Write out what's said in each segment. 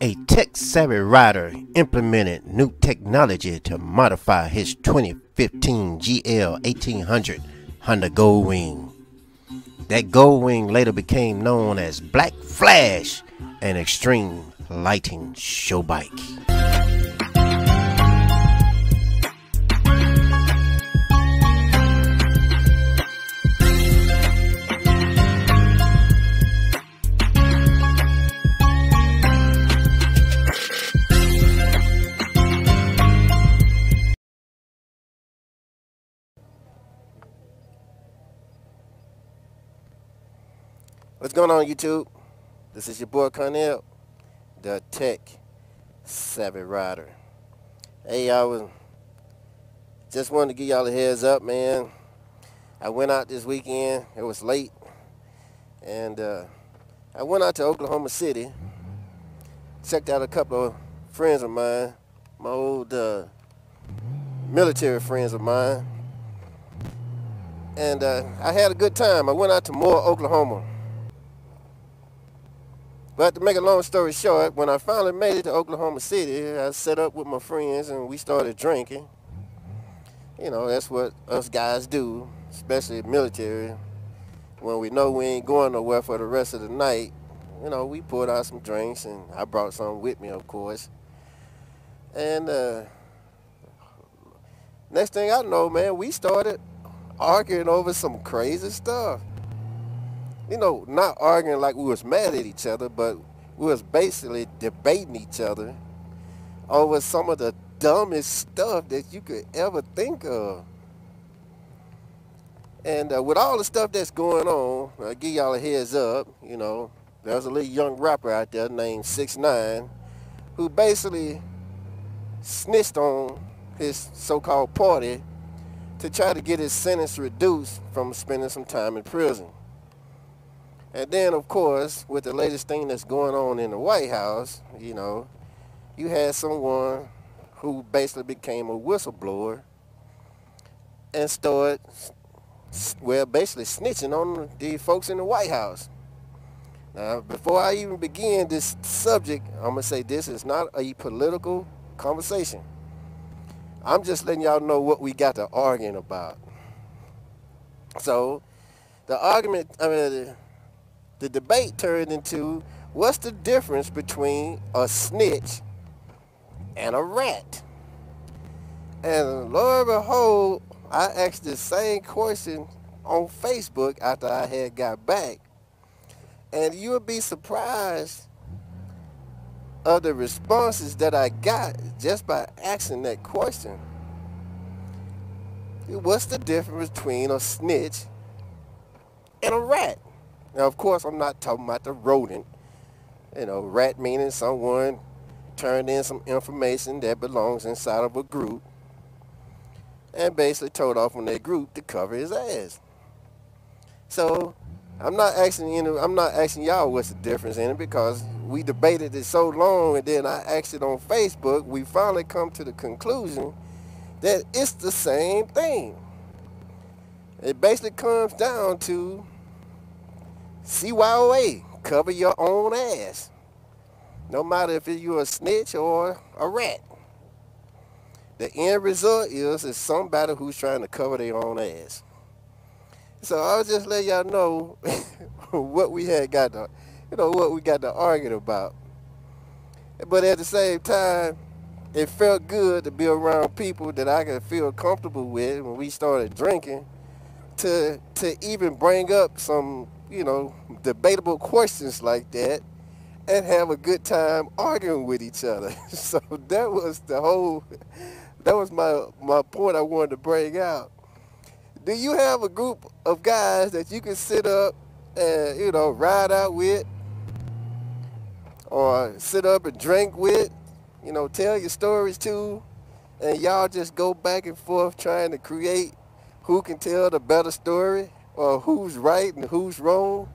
A tech-savvy rider implemented new technology to modify his 2015 GL 1800 Honda Goldwing. That Goldwing later became known as Black Flash, an extreme lighting show bike. What's going on, YouTube? This is your boy Cornell, the tech savvy rider. Hey, just wanted to give y'all a heads up, man. I went out this weekend. It was late, and I went out to Oklahoma City. Checked out a couple of friends of mine, my old military friends of mine, and I had a good time. I went out to Moore, Oklahoma. But to make a long story short, when I finally made it to Oklahoma City, I set up with my friends and we started drinking. You know, that's what us guys do, especially military. When we know we ain't going nowhere for the rest of the night, you know, we poured out some drinks, and I brought some with me, of course. And next thing I know, man, we started arguing over some crazy stuff. You know, not arguing like we was mad at each other, but we was basically debating each other over some of the dumbest stuff that you could ever think of. And with all the stuff that's going on, I'll give y'all a heads up, you know, there's a little young rapper out there named 6ix9ine who basically snitched on his so-called party to try to get his sentence reduced from spending some time in prison. And then, of course, with the latest thing that's going on in the White House, you know, you had someone who basically became a whistleblower and started, well, basically snitching on the folks in the White House. Now, before I even begin this subject, I'm going to say this is not a political conversation. I'm just letting y'all know what we got to arguing about. So, the argument, the debate turned into, what's the difference between a snitch and a rat? And lo and behold, I asked the same question on Facebook after I had got back. And you'll be surprised of the responses that I got just by asking that question. What's the difference between a snitch and a rat? Now, of course, I'm not talking about the rodent. You know, rat meaning someone turned in some information that belongs inside of a group and basically told off on that group to cover his ass. So, I'm not asking y'all what's the difference in it, because we debated it so long, and then I asked it on Facebook. We finally come to the conclusion that it's the same thing. It basically comes down to CYOA, cover your own ass. No matter if you're a snitch or a rat. The end result is somebody who's trying to cover their own ass. So I'll just let y'all know what we got to argue about. But at the same time, it felt good to be around people that I could feel comfortable with when we started drinking, to even bring up some, you know, debatable questions like that and have a good time arguing with each other. So that was my point I wanted to bring out. Do you have a group of guys that you can sit up and, you know, ride out with, or sit up and drink with, you know, tell your stories to, and y'all just go back and forth trying to create who can tell the better story, or who's right and who's wrong?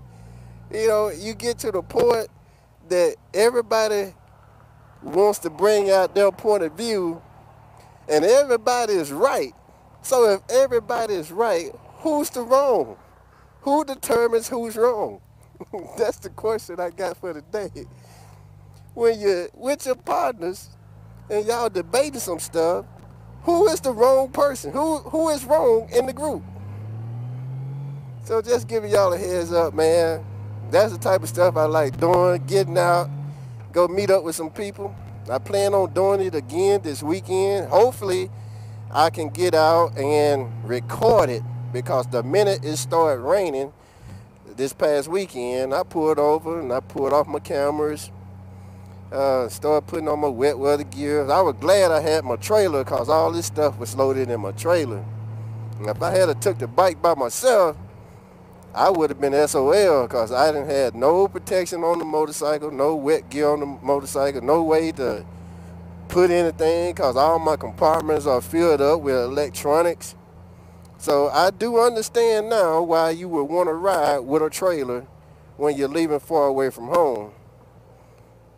You know, you get to the point that everybody wants to bring out their point of view, and everybody is right. So if everybody is right, who's the wrong? Who determines who's wrong? That's the question I got for today. When you're with your partners and y'all debating some stuff, who is the wrong person? Who is wrong in the group? So just giving y'all a heads up, man. That's the type of stuff I like doing, getting out, go meet up with some people. I plan on doing it again this weekend. Hopefully I can get out and record it, because the minute it started raining this past weekend, I pulled over and I pulled off my cameras, started putting on my wet weather gear. I was glad I had my trailer, because all this stuff was loaded in my trailer. And if I had took the bike by myself, I would have been SOL, because I didn't have no protection on the motorcycle, no wet gear on the motorcycle, no way to put anything, because all my compartments are filled up with electronics. So I do understand now why you would want to ride with a trailer when you're leaving far away from home.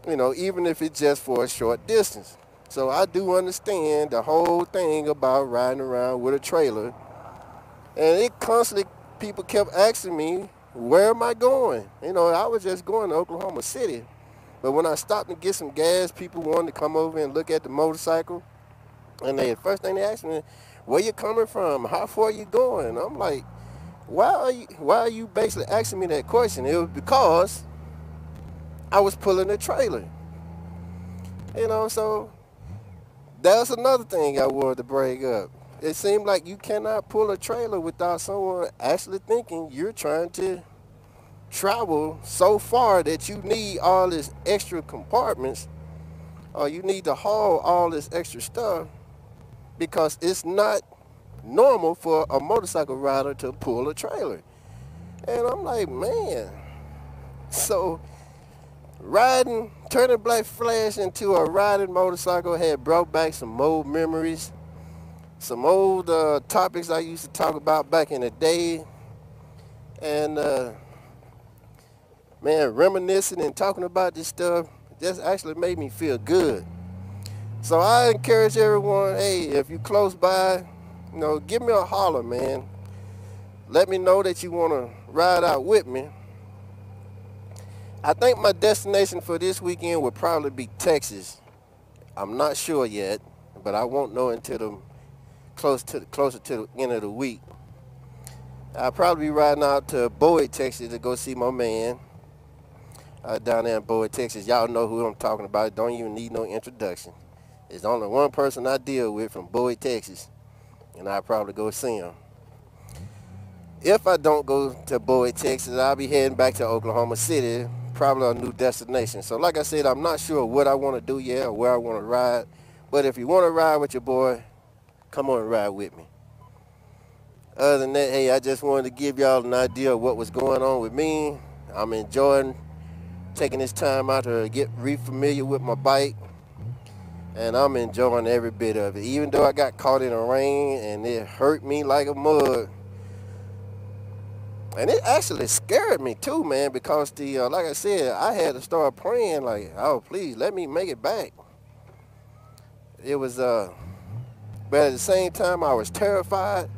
You know, even if it's just for a short distance. So I do understand the whole thing about riding around with a trailer. And it constantly, people kept asking me, where am I going? You know, I was just going to Oklahoma City. But when I stopped to get some gas, people wanted to come over and look at the motorcycle. And the first thing they asked me, where you coming from? How far you going? I'm like, why are you basically asking me that question? It was because I was pulling a trailer. You know, so that's another thing I wanted to bring up. It seemed like you cannot pull a trailer without someone actually thinking you're trying to travel so far that you need all this extra compartments, or you need to haul all this extra stuff, because it's not normal for a motorcycle rider to pull a trailer. And I'm like, man, so turning Black Flash into a riding motorcycle had brought back some old memories, some old topics I used to talk about back in the day. And man, reminiscing and talking about this stuff just actually made me feel good. So I encourage everyone, hey, if you're close by, you know, give me a holler, man. Let me know that you want to ride out with me. I think my destination for this weekend would probably be Texas. I'm not sure yet, but I won't know until closer to the end of the week. I'll probably be riding out to Bowie, Texas to go see my man down there in Bowie, Texas. Y'all know who I'm talking about. Don't even need no introduction. There's only one person I deal with from Bowie, Texas, and I'll probably go see him. If I don't go to Bowie, Texas, I'll be heading back to Oklahoma City, probably a new destination. So like I said, I'm not sure what I want to do yet or where I want to ride. But if you want to ride with your boy, come on and ride with me. Other than that, hey, I just wanted to give y'all an idea of what was going on with me. I'm enjoying taking this time out to get re-familiar with my bike. And I'm enjoying every bit of it. Even though I got caught in the rain and it hurt me like a mug. And it actually scared me too, man, because like I said, I had to start praying like, oh, please let me make it back. It was, but at the same time I was terrified.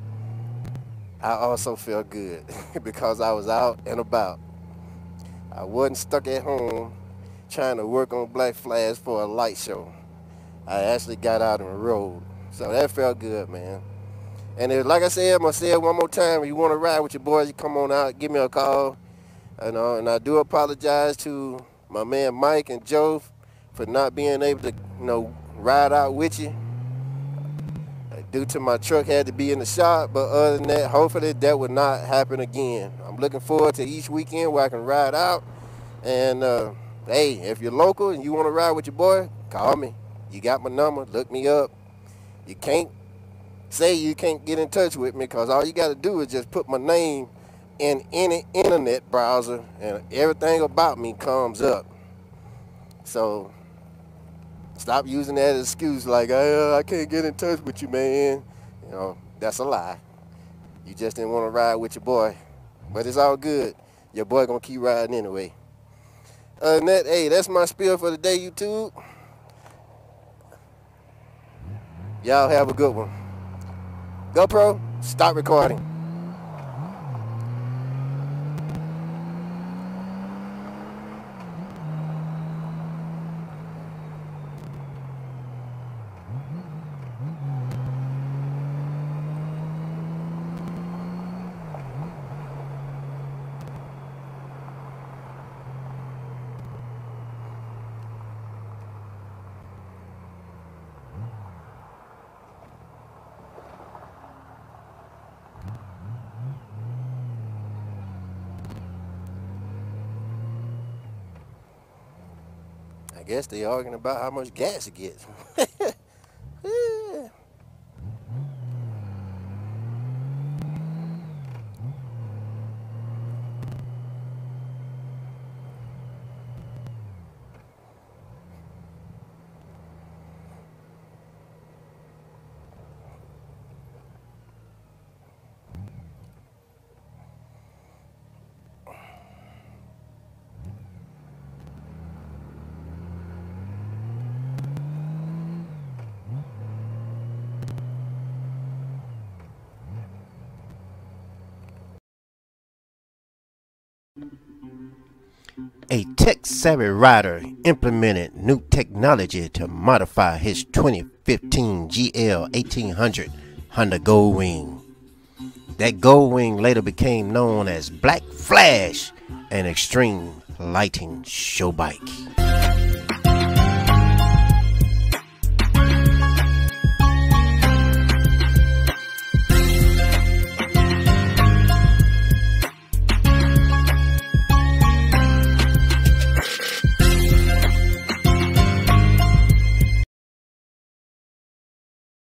I also felt good because I was out and about. I wasn't stuck at home trying to work on Black Flash for a light show. I actually got out on the road. So that felt good, man. And like I said, I'm going to say it one more time. If you want to ride with your boys, you come on out, give me a call. You know, and I do apologize to my man Mike and Joe for not being able to, you know, ride out with you. Due to my truck had to be in the shop, but other than that, hopefully that would not happen again. I'm looking forward to each weekend where I can ride out. And hey, if you're local and you want to ride with your boy, call me. You got my number, look me up. You can't say you can't get in touch with me, because all you got to do is just put my name in any internet browser and everything about me comes up. So stop using that as an excuse like, I can't get in touch with you, man. You know, that's a lie. You just didn't want to ride with your boy. But it's all good. Your boy gonna keep riding anyway. Other than that, hey, that's my spiel for the day, YouTube. Y'all have a good one. GoPro, stop recording. guess they arguing about how much gas it gets. A tech-savvy rider implemented new technology to modify his 2015 GL 1800 Honda Goldwing. That Goldwing later became known as Black Flash, an extreme lighting show bike.